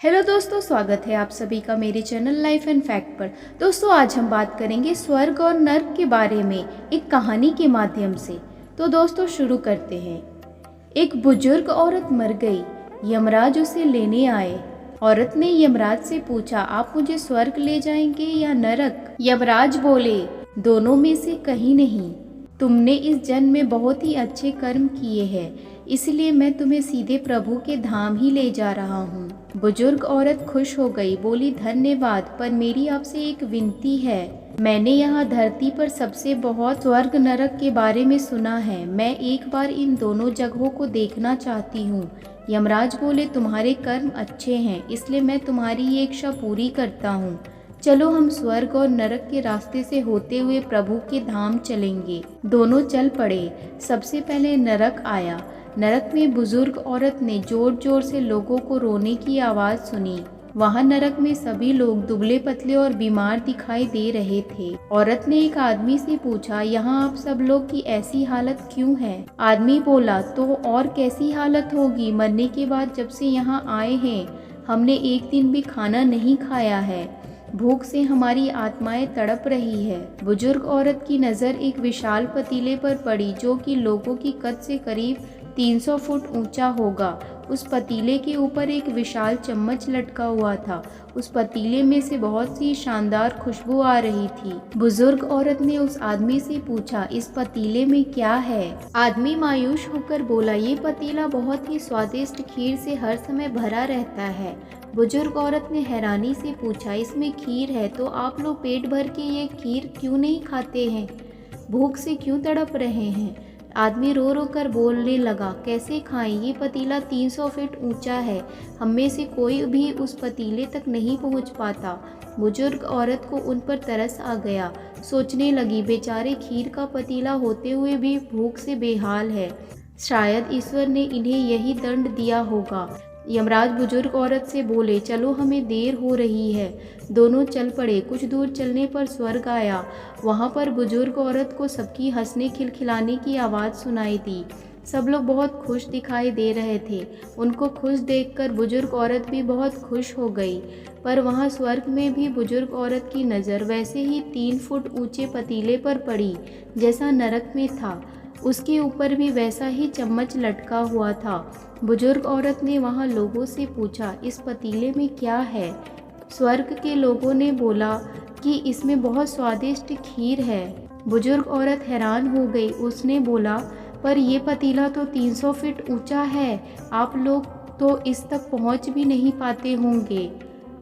Hello दोस्तों, स्वागत है आप सभी का मेरे चैनल लाइफ एंड फैक्ट पर। दोस्तों, आज हम बात करेंगे स्वर्ग और नर्क के बारे में एक कहानी के माध्यम से। तो दोस्तों, शुरू करते हैं। एक बुजुर्ग औरत मर गई। यमराज उसे लेने आए। औरत ने यमराज से पूछा, आप मुझे स्वर्ग ले जाएंगे या नरक? यमराज बोले, दोनों में से कहीं नहीं। तुमने इस जन्म में बहुत ही अच्छे कर्म किए हैं, इसलिए मैं तुम्हें सीधे प्रभु के धाम ही ले जा रहा हूँ। बुजुर्ग औरत खुश हो गई, बोली, धन्यवाद, पर मेरी आपसे एक विनती है। मैंने यहाँ धरती पर सबसे बहुत स्वर्ग नरक के बारे में सुना है। मैं एक बार इन दोनों जगहों को देखना चाहती हूँ। यमराज बोले, तुम्हारे कर्म अच्छे हैं, इसलिए मैं तुम्हारी ये इच्छा पूरी करता हूँ। चलो, हम स्वर्ग और नरक के रास्ते से होते हुए प्रभु के धाम चलेंगे। दोनों चल पड़े। सबसे पहले नरक आया। नरक में बुजुर्ग औरत ने जोर जोर से लोगों को रोने की आवाज़ सुनी। वहाँ नरक में सभी लोग दुबले पतले और बीमार दिखाई दे रहे थे। औरत ने एक आदमी से पूछा, यहाँ आप सब लोग की ऐसी हालत क्यों है? आदमी बोला, तो और कैसी हालत होगी? मरने के बाद जब से यहाँ आए हैं, हमने एक दिन भी खाना नहीं खाया है। भूख से हमारी आत्माएं तड़प रही है। बुजुर्ग औरत की नज़र एक विशाल पतीले पर पड़ी, जो कि लोगों की कद से करीब 300 फुट ऊंचा होगा। उस पतीले के ऊपर एक विशाल चम्मच लटका हुआ था। उस पतीले में से बहुत सी शानदार खुशबू आ रही थी। बुजुर्ग औरत ने उस आदमी से पूछा, इस पतीले में क्या है? आदमी मायूस होकर बोला, ये पतीला बहुत ही स्वादिष्ट खीर से हर समय भरा रहता है। बुजुर्ग औरत ने हैरानी से पूछा, इसमें खीर है तो आप लोग पेट भर के ये खीर क्यों नहीं खाते हैं? भूख से क्यों तड़प रहे हैं? आदमी रो रो कर बोलने लगा, कैसे खाएं? ये पतीला 300 फीट ऊंचा है। हम में से कोई भी उस पतीले तक नहीं पहुंच पाता। बुजुर्ग औरत को उन पर तरस आ गया। सोचने लगी, बेचारे खीर का पतीला होते हुए भी भूख से बेहाल है। शायद ईश्वर ने इन्हें यही दंड दिया होगा। यमराज बुजुर्ग औरत से बोले, चलो, हमें देर हो रही है। दोनों चल पड़े। कुछ दूर चलने पर स्वर्ग आया। वहाँ पर बुजुर्ग औरत को सबकी हंसने खिलखिलाने की आवाज़ सुनाई दी। सब लोग बहुत खुश दिखाई दे रहे थे। उनको खुश देखकर बुजुर्ग औरत भी बहुत खुश हो गई। पर वहाँ स्वर्ग में भी बुजुर्ग औरत की नज़र वैसे ही 3 फुट ऊंचे पतीले पर पड़ी जैसा नरक में था। उसके ऊपर भी वैसा ही चम्मच लटका हुआ था। बुजुर्ग औरत ने वहाँ लोगों से पूछा, इस पतीले में क्या है? स्वर्ग के लोगों ने बोला कि इसमें बहुत स्वादिष्ट खीर है। बुजुर्ग औरत हैरान हो गई। उसने बोला, पर यह पतीला तो 300 फीट ऊंचा है। आप लोग तो इस तक पहुंच भी नहीं पाते होंगे।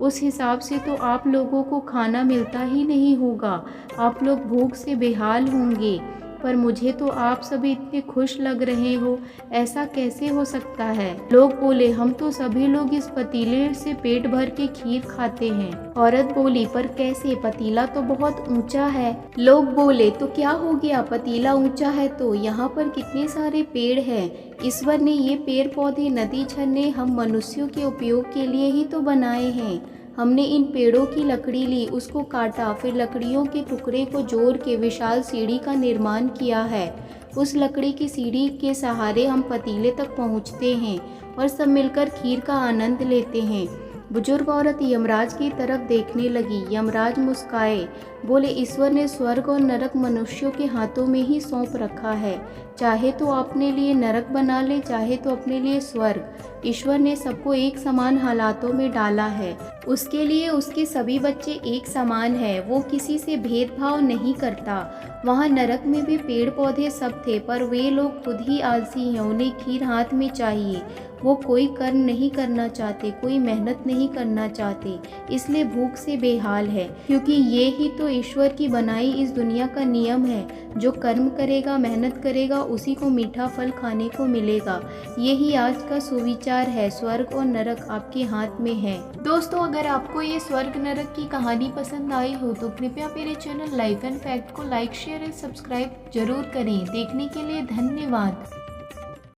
उस हिसाब से तो आप लोगों को खाना मिलता ही नहीं होगा। आप लोग भूख से बेहाल होंगे। पर मुझे तो आप सभी इतने खुश लग रहे हो, ऐसा कैसे हो सकता है? लोग बोले, हम तो सभी लोग इस पतीले से पेट भर के खीर खाते हैं। औरत बोली, पर कैसे? पतीला तो बहुत ऊंचा है। लोग बोले, तो क्या हो गया? पतीला ऊंचा है तो यहाँ पर कितने सारे पेड़ हैं। ईश्वर ने ये पेड़ पौधे, नदी, झरने हम मनुष्यों के उपयोग के लिए ही तो बनाए हैं। हमने इन पेड़ों की लकड़ी ली, उसको काटा, फिर लकड़ियों के टुकड़े को जोड़ के विशाल सीढ़ी का निर्माण किया है। उस लकड़ी की सीढ़ी के सहारे हम पतीले तक पहुंचते हैं और सब मिलकर खीर का आनंद लेते हैं। बुजुर्ग औरत यमराज की तरफ देखने लगी। यमराज मुस्काए, बोले, ईश्वर ने स्वर्ग और नरक मनुष्यों के हाथों में ही सौंप रखा है। चाहे तो अपने लिए नरक बना ले, चाहे तो अपने लिए स्वर्ग। ईश्वर ने सबको एक समान हालातों में डाला है। उसके लिए उसके सभी बच्चे एक समान हैं। वो किसी से भेदभाव नहीं करता। वहाँ नरक में भी पेड़ पौधे सब थे, पर वे लोग खुद ही आलसी हैं। उन्हें खीर हाथ में चाहिए। वो कोई कर्म नहीं करना चाहते, कोई मेहनत नहीं करना चाहते, इसलिए भूख से बेहाल है। क्योंकि ये ही तो ईश्वर की बनाई इस दुनिया का नियम है। जो कर्म करेगा, मेहनत करेगा, उसी को मीठा फल खाने को मिलेगा। यही आज का सुविचार है। स्वर्ग और नरक आपके हाथ में है। दोस्तों, अगर आपको ये स्वर्ग नरक की कहानी पसंद आई हो तो कृपया मेरे चैनल लाइफ एंड फैक्ट को लाइक, शेयर और सब्सक्राइब जरूर करें। देखने के लिए धन्यवाद।